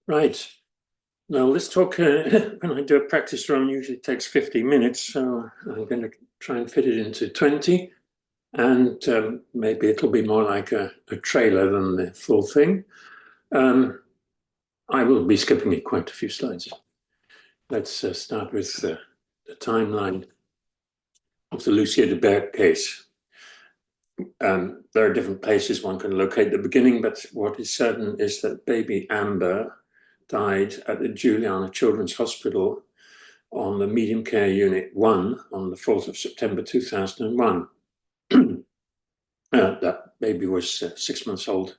Right. Now let's talk. When I do a practice run, usually it takes 50 minutes, so I'm going to try and fit it into 20, and maybe it'll be more like a trailer than the full thing. Um, I will be skipping quite a few slides. Let's start with the timeline of the Lucia de Berk case. There are different places one can locate the beginning, but what is certain is that baby Amber died at the Juliana Children's Hospital on the Medium Care Unit 1 on the 4th of September 2001. That baby was 6 months old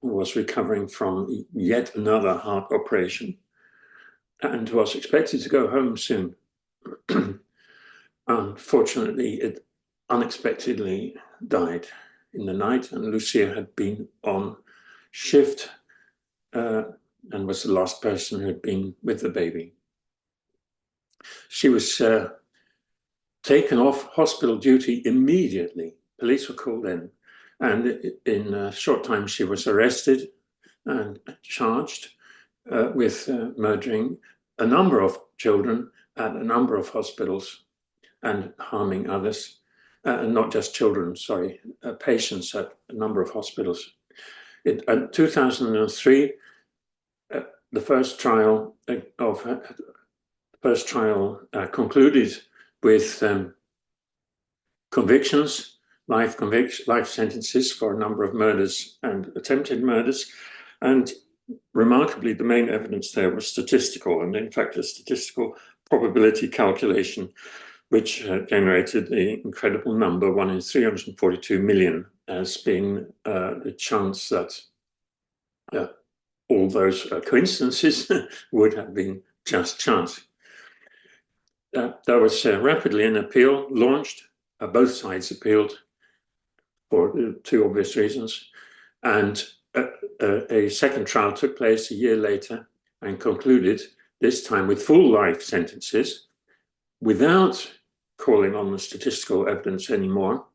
and was recovering from yet another heart operation and was expected to go home soon. Unfortunately, it unexpectedly died in the night, and Lucia had been on shift and was the last person who had been with the baby. She was taken off hospital duty immediately. Police were called in, and in a short time she was arrested and charged with murdering a number of children at a number of hospitals and harming others, not just children, sorry, patients at a number of hospitals. In 2003, the first trial concluded with convictions, life sentences for a number of murders and attempted murders. And remarkably, the main evidence there was statistical, and in fact, a statistical probability calculation, which generated the incredible number 1 in 342 million as being the chance that all those coincidences would have been just chance. There was rapidly an appeal launched. Both sides appealed for two obvious reasons. And a second trial took place a year later and concluded, this time with full life sentences, without calling on the statistical evidence anymore,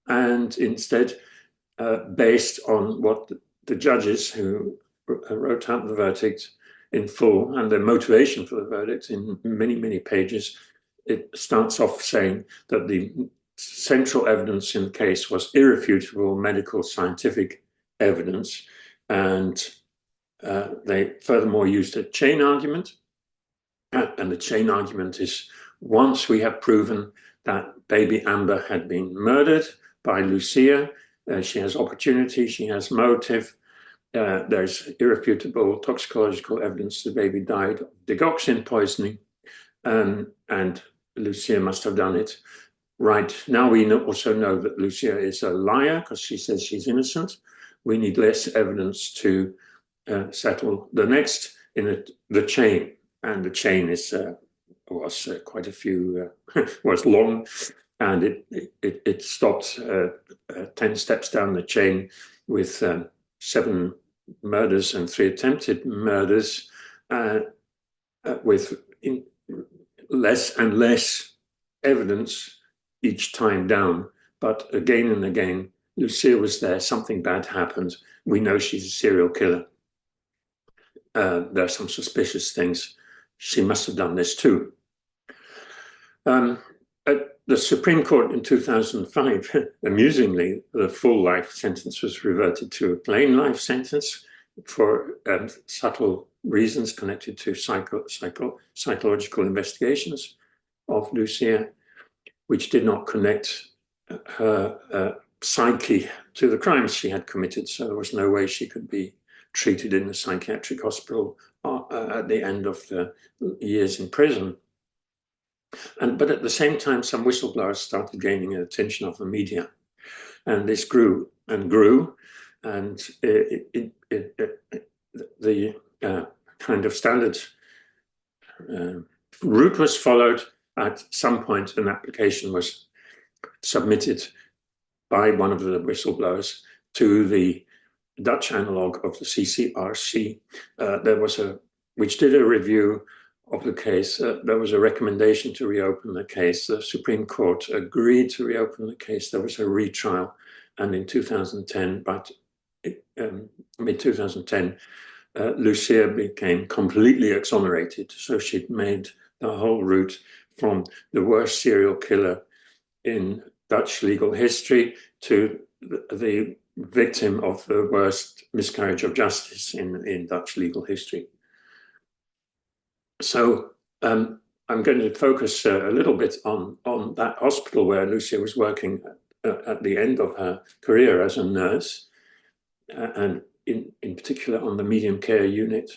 and instead based on what the judges who wrote out the verdict in full and the motivation for the verdict in many, many pages. It starts off saying that the central evidence in the case was irrefutable medical scientific evidence, and they furthermore used a chain argument. And the chain argument is, once we have proven that baby Amber had been murdered by Lucia, she has opportunity, she has motive, there's irrefutable toxicological evidence the baby died of digoxin poisoning, and Lucia must have done it. Right now, we also know that Lucia is a liar because she says she's innocent. We need less evidence to settle the next in the chain, and the chain was quite a few, was long, and it stopped 10 steps down the chain with 7 murders and 3 attempted murders, with less and less evidence each time down. But again and again, Lucia was there, something bad happened. We know she's a serial killer. There are some suspicious things. She must have done this too. At the Supreme Court in 2005, amusingly, the full life sentence was reverted to a plain life sentence for subtle reasons connected to psychological investigations of Lucia, which did not connect her psyche to the crimes she had committed. So there was no way she could be treated in a psychiatric hospital at the end of the years in prison. But at the same time, some whistleblowers started gaining the attention of the media. And this grew and grew. And the kind of standard route was followed. At some point, an application was submitted by one of the whistleblowers to the Dutch analog of the CCRC. Which did a review of the case. There was a recommendation to reopen the case. The Supreme Court agreed to reopen the case. There was a retrial, and in 2010, mid-2010, Lucia became completely exonerated. So she'd made the whole route from the worst serial killer in Dutch legal history to the victim of the worst miscarriage of justice in Dutch legal history. So I'm going to focus a little bit on that hospital where Lucia was working at the end of her career as a nurse, and in particular on the medium care unit,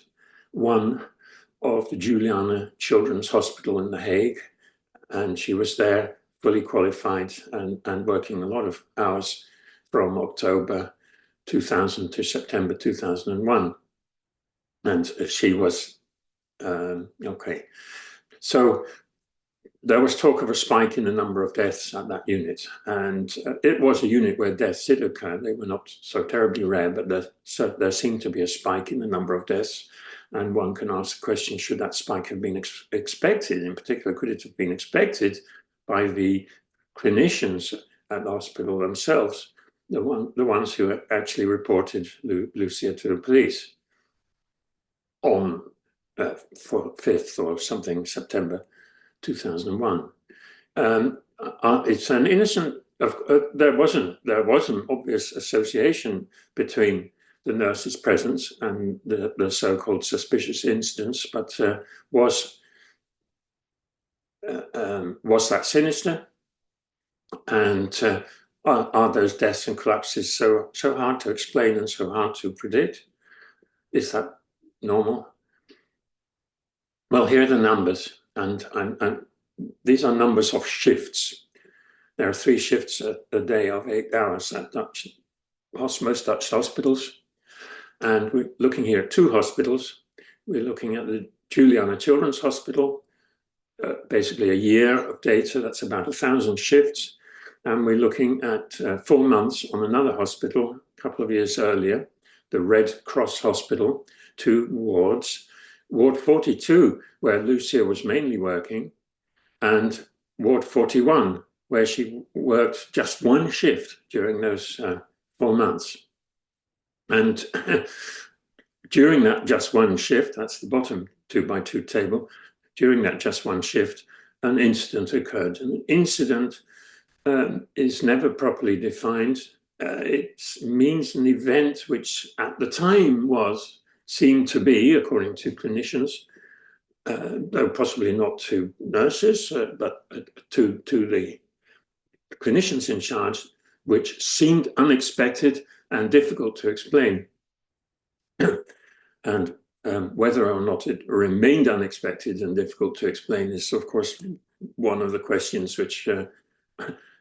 one of the Juliana Children's Hospital in The Hague. And she was there fully qualified and working a lot of hours from October 2000 to September 2001. And she was, okay. So there was talk of a spike in the number of deaths at that unit. And it was a unit where deaths did occur. They were not so terribly rare, but there seemed to be a spike in the number of deaths. And one can ask the question, should that spike have been expected? In particular, could it have been expected by the clinicians at the hospital themselves, the ones who actually reported Lucia to the police on 5th or something, September 2001. It's an innocent, there was an obvious association between the nurse's presence and the so-called suspicious incidents, but was that sinister? And are those deaths and collapses so hard to explain and so hard to predict? Is that normal? Well, here are the numbers, and these are numbers of shifts. There are 3 shifts a day of 8 hours at most Dutch hospitals. And we're looking here at 2 hospitals. We're looking at the Juliana Children's Hospital, basically a year of data, that's about 1,000 shifts. And we're looking at 4 months on another hospital a couple of years earlier, the Red Cross Hospital, 2 wards, Ward 42, where Lucia was mainly working, and Ward 41, where she worked just 1 shift during those 4 months. And during that just 1 shift, that's the bottom 2x2 table, during that just 1 shift, an incident occurred. An incident is never properly defined. It means an event which at the time seemed to be, according to clinicians, though possibly not to nurses, but to the clinicians in charge, which seemed unexpected and difficult to explain. And whether or not it remained unexpected and difficult to explain is, of course, one of the questions which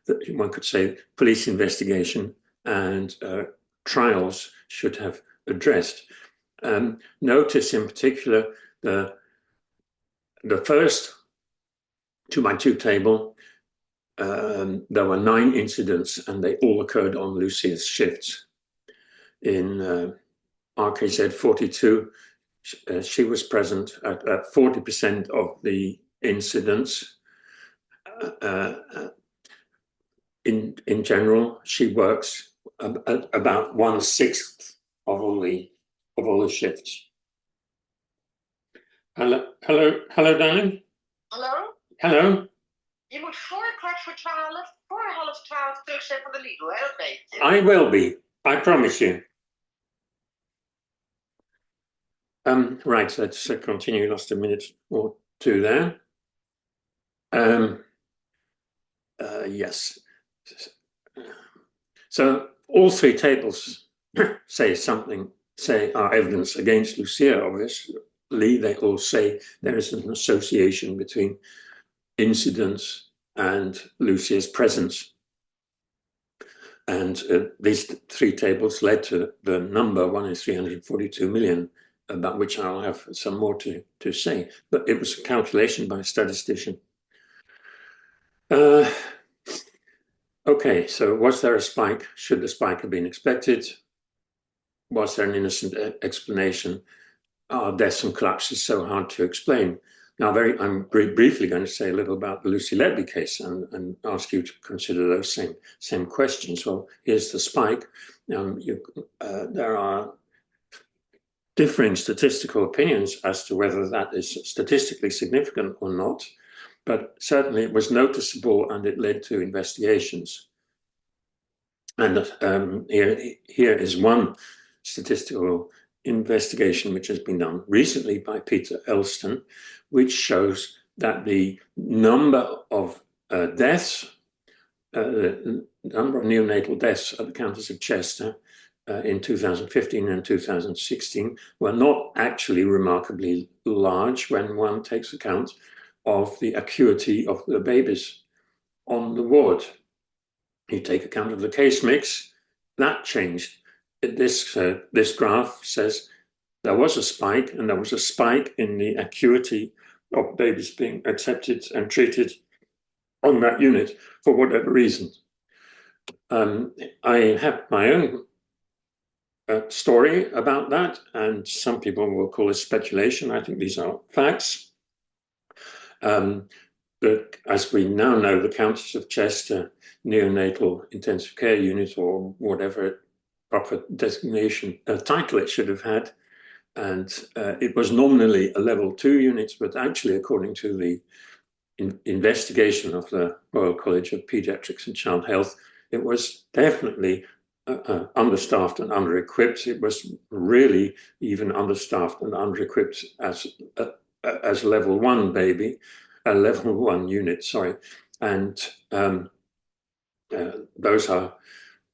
that one could say police investigation and trials should have addressed. Notice in particular the first 2x2 table. There were 9 incidents and they all occurred on Lucia's shifts. In RKZ 42, she was present at 40% of the incidents. In general, she works at about 1/6 of all the shifts. Hello, darling. Hallo? Hello. Je moet voor 11:45, voor 11:30 terug zijn van de Lidl, hè? Dat weet je. I will be. I promise you. Right, let's continue. Lost a minute or 2 there. Yes. So all 3 tables say are evidence against Lucia, obviously. They all say there is an association between incidents and Lucia's presence. And these 3 tables led to the number 1 in 342 million, about which I'll have some more to say. But it was a calculation by a statistician. Okay, so was there a spike? Should the spike have been expected? Was there an innocent explanation? Are deaths and collapses so hard to explain? Now, I'm briefly going to say a little about the Lucy Letby case and ask you to consider those same questions. Well, here's the spike. There are differing statistical opinions as to whether that is statistically significant or not, but certainly it was noticeable and it led to investigations. And here is one statistical investigation which has been done recently by Peter Elston, which shows that the number of deaths, the number of neonatal deaths at the Countess of Chester in 2015 and 2016 were not actually remarkably large when one takes account of the acuity of the babies on the ward. You take account of the case mix, that changed. This graph says there was a spike, and there was a spike in the acuity of babies being accepted and treated on that unit for whatever reason. I have my own story about that, and some people will call it speculation. I think these are facts. But as we now know, the Countess of Chester neonatal intensive care unit, or whatever proper designation, title it should have had, and it was nominally a level 2 unit, but actually, according to the investigation of the Royal College of Pediatrics and Child Health, it was definitely understaffed and under-equipped. It was really even understaffed and under-equipped as level 1 baby, a level 1 unit, sorry. And those are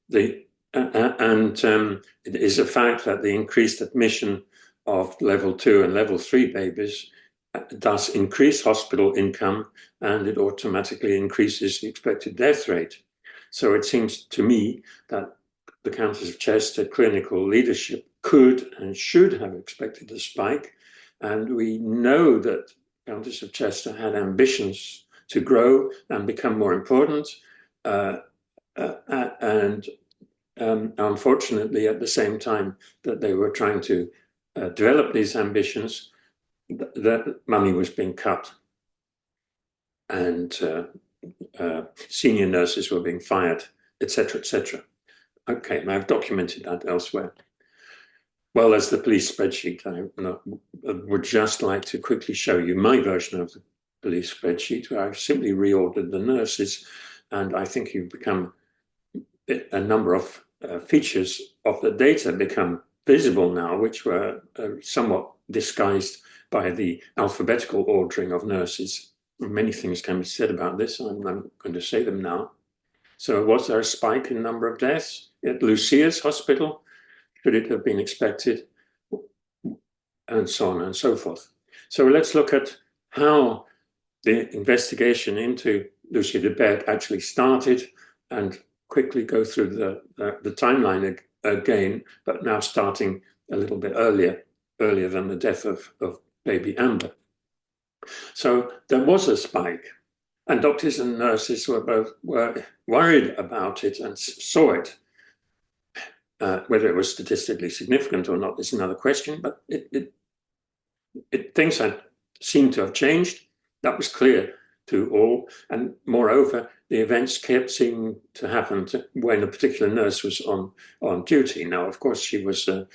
the, it is a fact that the increased admission of level 2 and level 3 babies does increase hospital income, and it automatically increases the expected death rate. So it seems to me that the Countess of Chester clinical leadership could and should have expected a spike. And we know that Countess of Chester had ambitions to grow and become more important. Unfortunately, at the same time that they were trying to develop these ambitions, that money was being cut, and senior nurses were being fired, etc., etc. Okay, and I've documented that elsewhere. Well, as the police spreadsheet, I would just like to quickly show you my version of the police spreadsheet, where I've simply reordered the nurses, and I think you've become a number of features of the data become visible now, which were somewhat disguised by the alphabetical ordering of nurses. Many things can be said about this. I'm going to say them now. So was there a spike in number of deaths at Lucia's hospital? Should it have been expected? And so on and so forth. So let's look at how the investigation into Lucia de Berk actually started, and quickly go through the timeline again, but now starting a little bit earlier than the death of baby Amber. So there was a spike, and doctors and nurses were worried about it and saw it. Whether it was statistically significant or not is another question, but things had seemed to have changed. That was clear to all, and moreover, the events kept seeming to happen when a particular nurse was on duty. Now, of course, she was the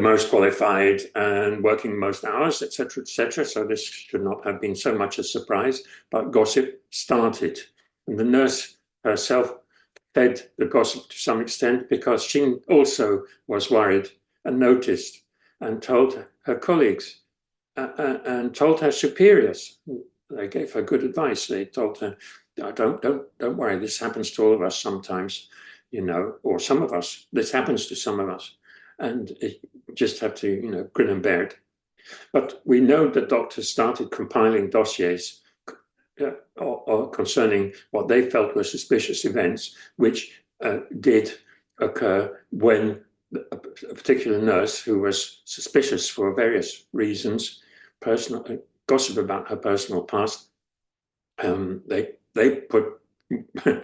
most qualified and working most hours, etc., etc. So this should not have been so much a surprise, but gossip started. And the nurse herself fed the gossip to some extent, because she also was worried and noticed and told her colleagues and told her superiors. They gave her good advice. They told her, don't worry, this happens to all of us sometimes, you know, or some of us, this happens to some of us. And you just have to, you know, grin and bear it. But we know that doctors started compiling dossiers or concerning what they felt were suspicious events, which did occur when a particular nurse who was suspicious for various reasons, personal gossip about her personal past, they put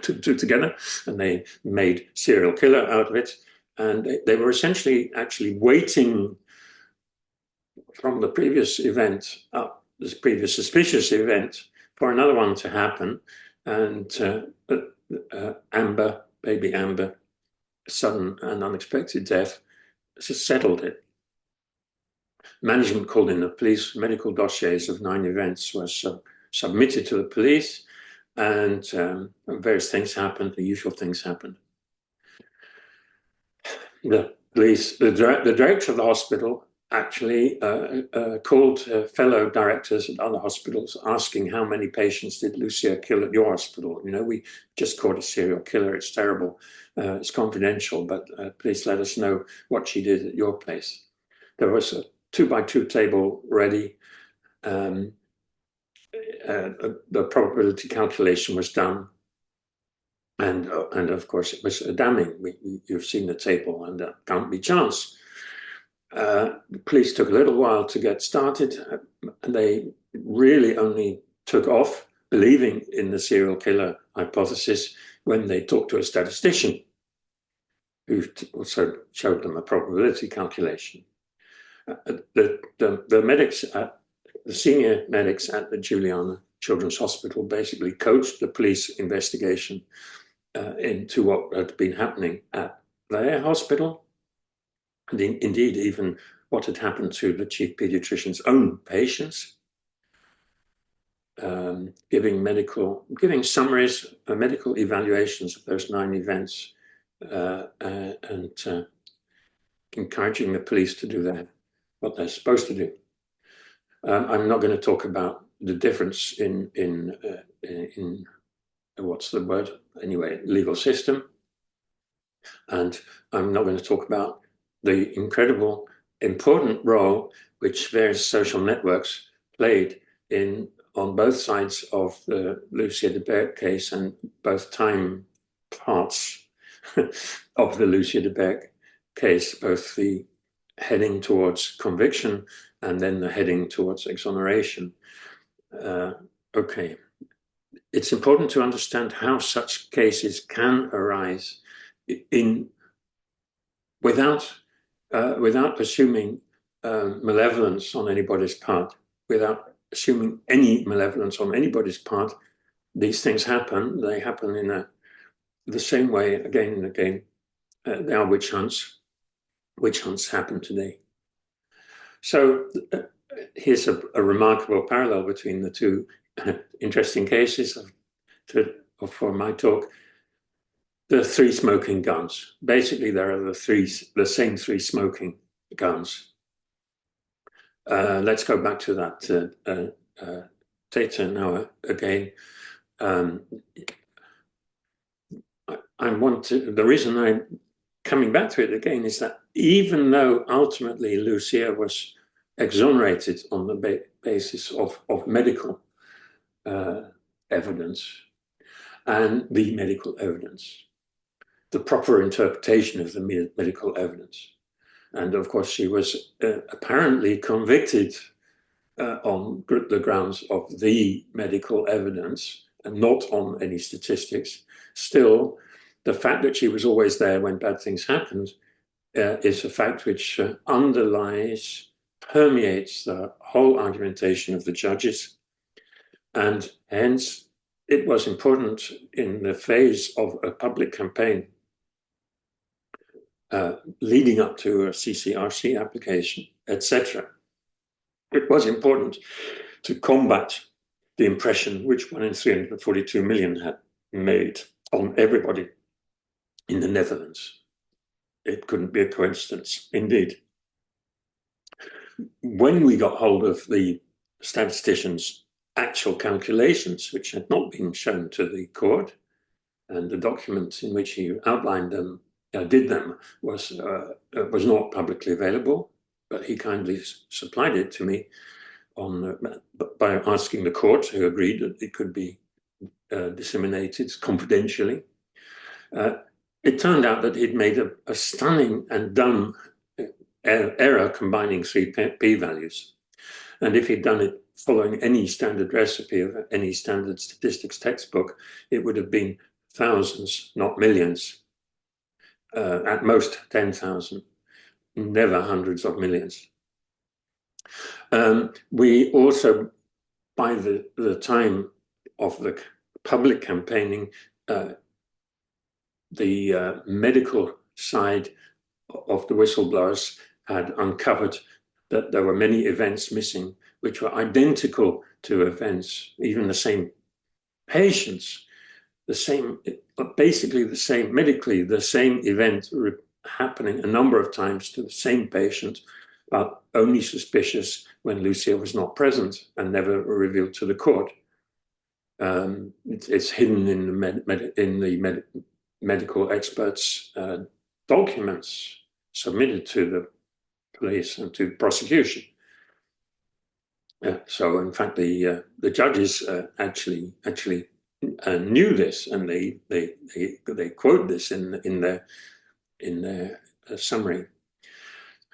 two together, and they made serial killer out of it. And they were essentially actually waiting from the previous event, this previous suspicious event, for another one to happen. And Amber, baby Amber, sudden and unexpected death, settled it. Management called in the police. Medical dossiers of 9 events were submitted to the police, and various things happened. The usual things happened. The police, the director of the hospital actually called fellow directors at other hospitals asking how many patients did Lucia kill at your hospital. You know, we just caught a serial killer. It's terrible. It's confidential, but please let us know what she did at your place. There was a 2x2 table ready. The probability calculation was done. And of course, it was damning. You've seen the table, and that can't be chance. The police took a little while to get started, and they really only took off believing in the serial killer hypothesis when they talked to a statistician who also showed them a probability calculation. The medics, the senior medics at the Juliana Children's Hospital basically coached the police investigation into what had been happening at their hospital, and indeed even what had happened to the chief pediatrician's own patients, giving summaries, medical evaluations of those 9 events, and encouraging the police to do what they're supposed to do. I'm not going to talk about the difference in what's the word? Anyway, legal system. And I'm not going to talk about the incredible, important role which various social networks played on both sides of the Lucia de Berk case and both time parts of the Lucia de Berk case, both the heading towards conviction and then the heading towards exoneration. Okay. It's important to understand how such cases can arise without assuming malevolence on anybody's part, without assuming any malevolence on anybody's part. These things happen. They happen in the same way again and again. They are witch hunts. Witch hunts happen today. So here's a remarkable parallel between the two interesting cases for my talk. The 3 smoking guns. Basically, there are the same 3 smoking guns. Let's go back to that data now again. The reason I'm coming back to it again is that even though ultimately Lucia was exonerated on the basis of medical evidence and the medical evidence, the proper interpretation of the medical evidence. And of course, she was apparently convicted on the grounds of the medical evidence and not on any statistics. Still, the fact that she was always there when bad things happened is a fact which permeates the whole argumentation of the judges. And hence, it was important in the phase of a public campaign leading up to a CCRC application, etc. It was important to combat the impression which 1 in 342 million had made on everybody in the Netherlands. It couldn't be a coincidence, indeed. When we got hold of the statistician's actual calculations, which had not been shown to the court, and the document in which he outlined them, did them, was not publicly available, but he kindly supplied it to me by asking the court, who agreed that it could be disseminated confidentially. It turned out that he'd made a stunning and dumb error combining 3 p-values. And if he'd done it following any standard recipe of any standard statistics textbook, it would have been thousands, not millions. At most 10,000, never hundreds of millions. We also, by the time of the public campaigning, the medical side of the whistleblowers had uncovered that there were many events missing, which were identical to events, even the same patients, basically the same, medically, the same event happening a number of times to the same patient, but only suspicious when Lucia was not present and never revealed to the court. It's hidden in the medical experts' documents submitted to the police and to prosecution. So, in fact, the judges actually knew this, and they quote this in their summary.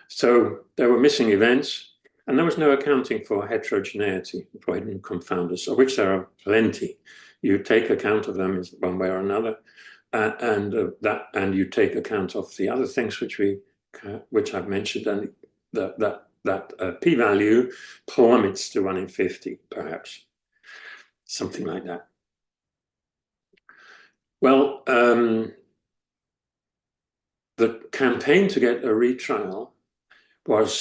So there were missing events, and there was no accounting for heterogeneity, for hidden confounders, of which there are plenty. You take account of them in one way or another, and you take account of the other things which I've mentioned, and that p-value plummets to 1 in 50, perhaps, something like that. Well, the campaign to get a retrial was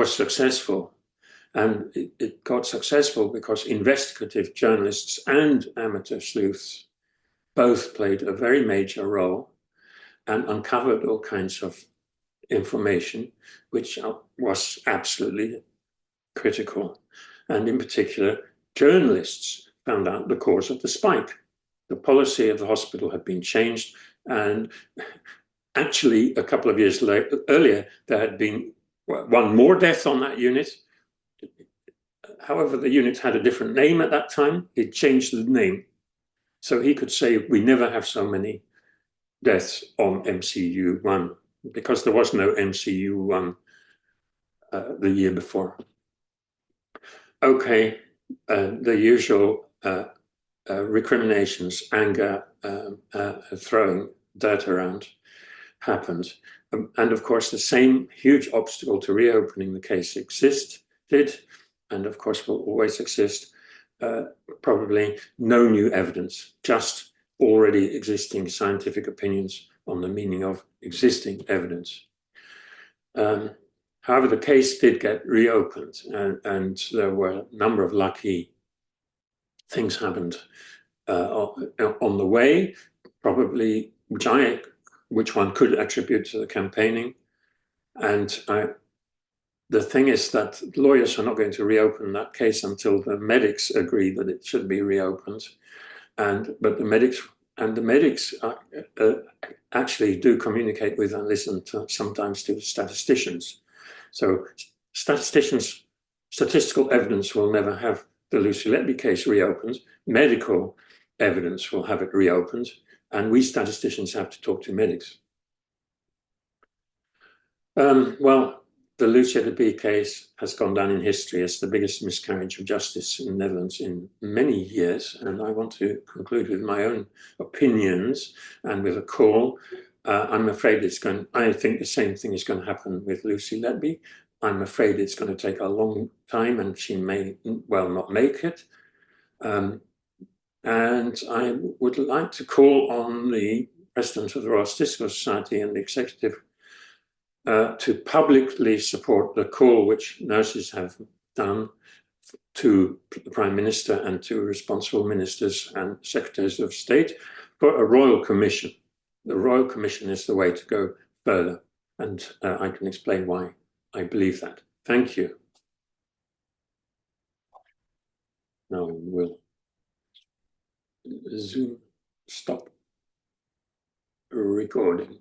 successful, and it got successful because investigative journalists and amateur sleuths both played a very major role and uncovered all kinds of information which was absolutely critical. And in particular, journalists found out the cause of the spike. The policy of the hospital had been changed, and actually a couple of years earlier, there had been one more death on that unit. However, the unit had a different name at that time. It changed the name. So he could say, we never have so many deaths on MCU1, because there was no MCU1 the year before. Okay, the usual recriminations, anger, throwing dirt around happened. And of course, the same huge obstacle to reopening the case existed, and of course will always exist. Probably no new evidence, just already existing scientific opinions on the meaning of existing evidence. However, the case did get reopened, and there were a number of lucky things happened on the way, probably which one could attribute to the campaigning. And the thing is that lawyers are not going to reopen that case until the medics agree that it should be reopened. But the medics actually do communicate with and listen sometimes to statisticians. So statistical evidence will never have the Lucia Letby case reopened. Medical evidence will have it reopened, and we statisticians have to talk to medics. Well, the Lucia de Berk case has gone down in history as the biggest miscarriage of justice in the Netherlands in many years, and I want to conclude with my own opinions and with a call. I'm afraid I think the same thing is going to happen with Lucia Letby. I'm afraid it's going to take a long time, and she may well not make it. And I would like to call on the President of the Royal Statistical Society and the Executive to publicly support the call which nurses have done to the Prime Minister and to responsible ministers and secretaries of state for a Royal Commission. The Royal Commission is the way to go further, and I can explain why I believe that. Thank you. Now we'll Zoom stop recording.